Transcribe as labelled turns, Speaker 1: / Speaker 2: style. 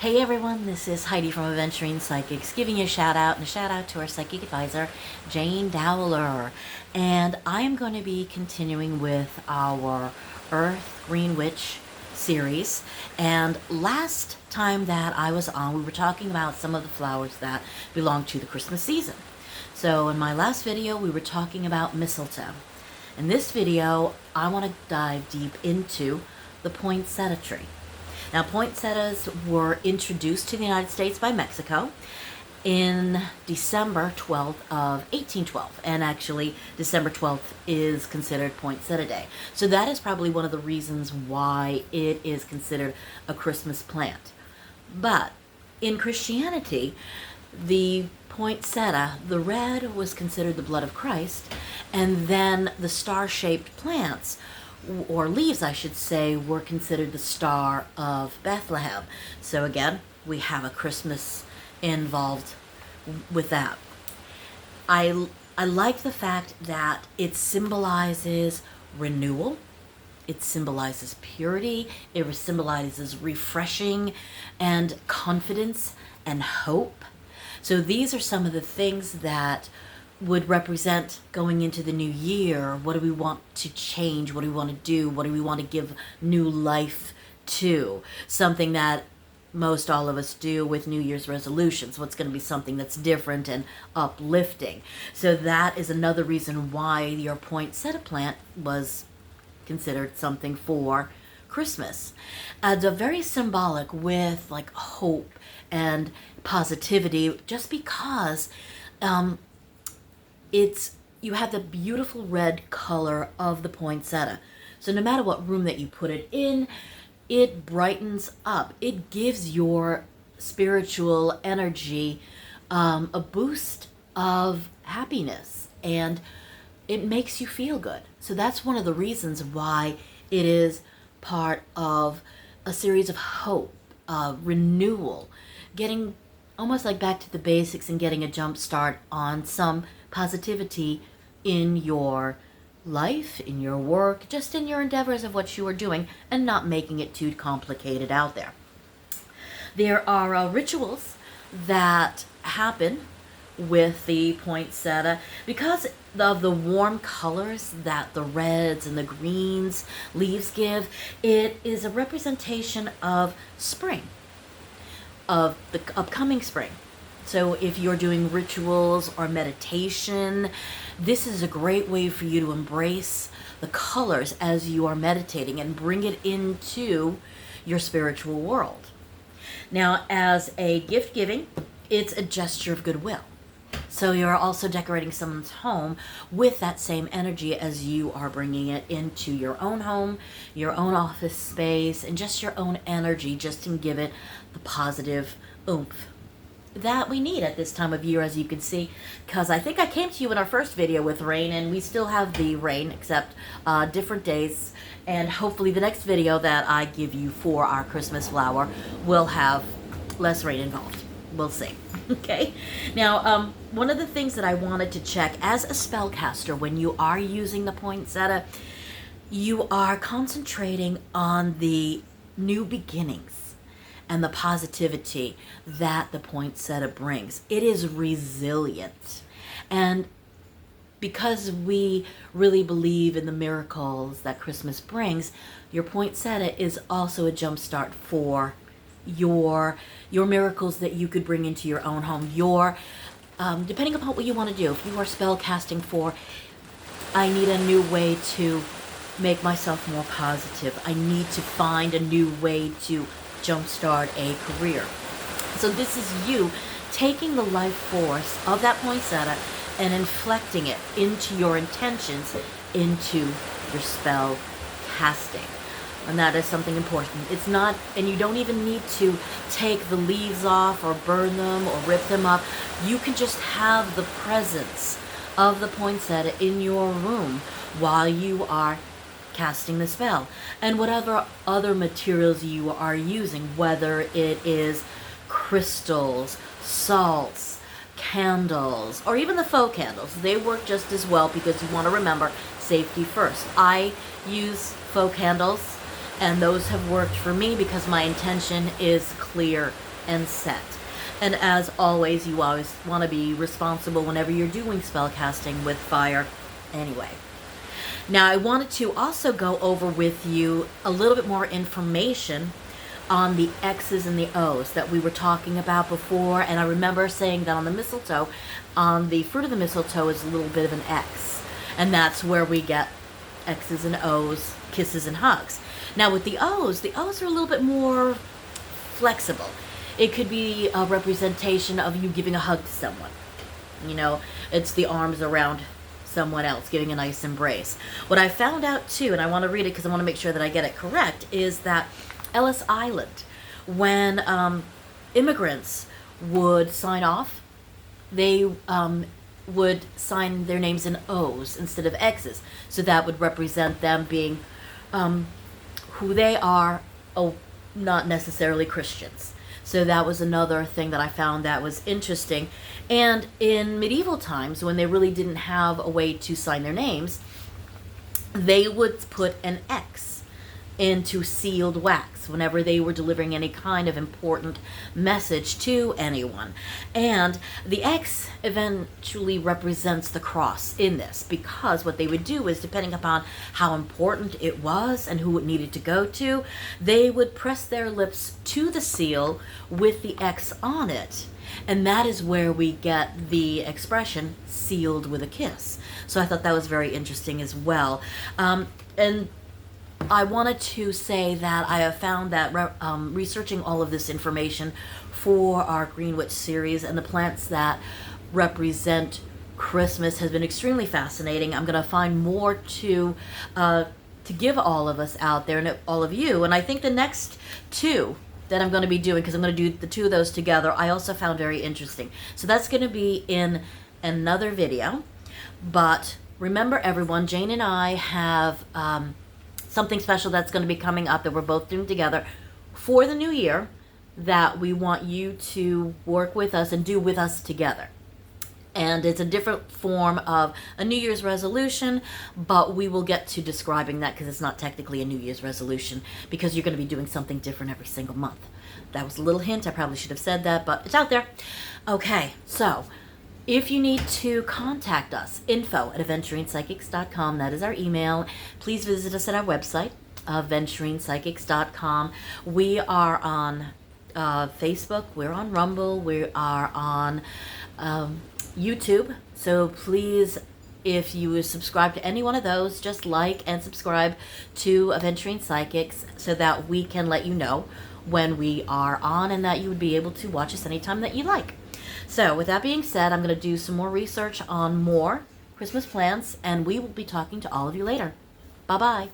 Speaker 1: Hey everyone, this is Heidi from Adventuring Psychics giving you a shout out and a shout out to our psychic advisor, Jane Dowler. And I am going to be continuing with our Earth Green Witch series. And last time that I was on, we were talking about some of the flowers that belong to the Christmas season. So in my last video, we were talking about mistletoe. In this video, I want to dive deep into the poinsettia tree. Now, poinsettias were introduced to the United States by Mexico in December 12th of 1812. And actually, December 12th is considered Poinsettia Day. So that is probably one of the reasons why it is considered a Christmas plant. But in Christianity, the poinsettia, the red, was considered the blood of Christ. And then the star-shaped plants, or leaves I should say, were considered the Star of Bethlehem. So again, we have a Christmas involved with that. I like the fact that it symbolizes renewal, it symbolizes purity, it symbolizes refreshing and confidence and hope. So these are some of the things that would represent going into the new year. What do we want to change? What do we want to do? What do we want to give new life to? Something that most all of us do with New Year's resolutions. What's going to be something that's different and uplifting? So that is another reason why your poinsettia plant was considered something for Christmas. They're very symbolic with like hope and positivity, just because you have the beautiful red color of the poinsettia. So no matter what room that you put it in, it brightens up. It gives your spiritual energy a boost of happiness, and it makes you feel good. So that's one of the reasons why it is part of a series of hope, renewal, getting almost like back to the basics and getting a jump start on some positivity in your life, in your work, just in your endeavors of what you are doing, and not making it too complicated out there. There are rituals that happen with the poinsettia because of the warm colors that the reds and the greens leaves give. It is a representation of spring, of the upcoming spring. So if you're doing rituals or meditation, this is a great way for you to embrace the colors as you are meditating and bring it into your spiritual world. Now, as a gift giving, it's a gesture of goodwill. So you're also decorating someone's home with that same energy as you are bringing it into your own home, your own office space, and just your own energy, just to give it the positive oomph that we need at this time of year, as you can see, because I think I came to you in our first video with rain, and we still have the rain, except different days, and hopefully the next video that I give you for our Christmas flower will have less rain involved. We'll see. Okay? Now, one of the things that I wanted to check as a spellcaster, when you are using the poinsettia, you are concentrating on the new beginnings and the positivity that the poinsettia brings. It is resilient. And because we really believe in the miracles that Christmas brings, your poinsettia is also a jumpstart for your miracles that you could bring into your own home. Depending upon what you want to do. If you are spell casting for, I need a new way to make myself more positive. I need to find a new way to jumpstart a career. So this is you taking the life force of that poinsettia and inflecting it into your intentions, into your spell casting. And that is something important. It's not, and you don't even need to take the leaves off or burn them or rip them up. You can just have the presence of the poinsettia in your room while you are casting the spell. And whatever other materials you are using, whether it is crystals, salts, candles, or even the faux candles, they work just as well, because you want to remember safety first. I use faux candles, and those have worked for me because my intention is clear and set. And as always, you always want to be responsible whenever you're doing spell casting with fire anyway. Now, I wanted to also go over with you a little bit more information on the X's and the O's that we were talking about before. And I remember saying that on the mistletoe, on the fruit of the mistletoe is a little bit of an X. And that's where we get X's and O's, kisses and hugs. Now with the O's are a little bit more flexible. It could be a representation of you giving a hug to someone. You know, it's the arms around someone else, giving a nice embrace. What I found out too, and I want to read it because I want to make sure that I get it correct, is that Ellis Island, when immigrants would sign off, they would sign their names in O's instead of X's. So that would represent them being who they are, not necessarily Christians. So that was another thing that I found that was interesting. And in medieval times, when they really didn't have a way to sign their names, they would put an X into sealed wax whenever they were delivering any kind of important message to anyone. And the X eventually represents the cross in this, because what they would do is, depending upon how important it was and who it needed to go to, they would press their lips to the seal with the X on it. And that is where we get the expression sealed with a kiss. So I thought that was very interesting as well. And I wanted to say that I have found that researching all of this information for our Green Witch series and the plants that represent Christmas has been extremely fascinating. I'm going to find more to give all of us out there and all of you. And I think the next two that I'm going to be doing, because I'm going to do the two of those together, I also found very interesting. So that's going to be in another video. But remember, everyone, Jane and I have something special that's going to be coming up that we're both doing together for the new year that we want you to work with us and do with us together. And it's a different form of a New Year's resolution, but we will get to describing that because it's not technically a New Year's resolution, because you're going to be doing something different every single month. That was a little hint. I probably should have said that, but it's out there. Okay, so if you need to contact us, info@aventuringpsychics.com. That is our email. Please visit us at our website, aventuringpsychics.com. We are on Facebook. We're on Rumble. We are on YouTube. So please, if you subscribe to any one of those, just like and subscribe to Aventuring Psychics so that we can let you know when we are on and that you would be able to watch us anytime that you like. So with that being said, I'm going to do some more research on more Christmas plants, and we will be talking to all of you later. Bye-bye.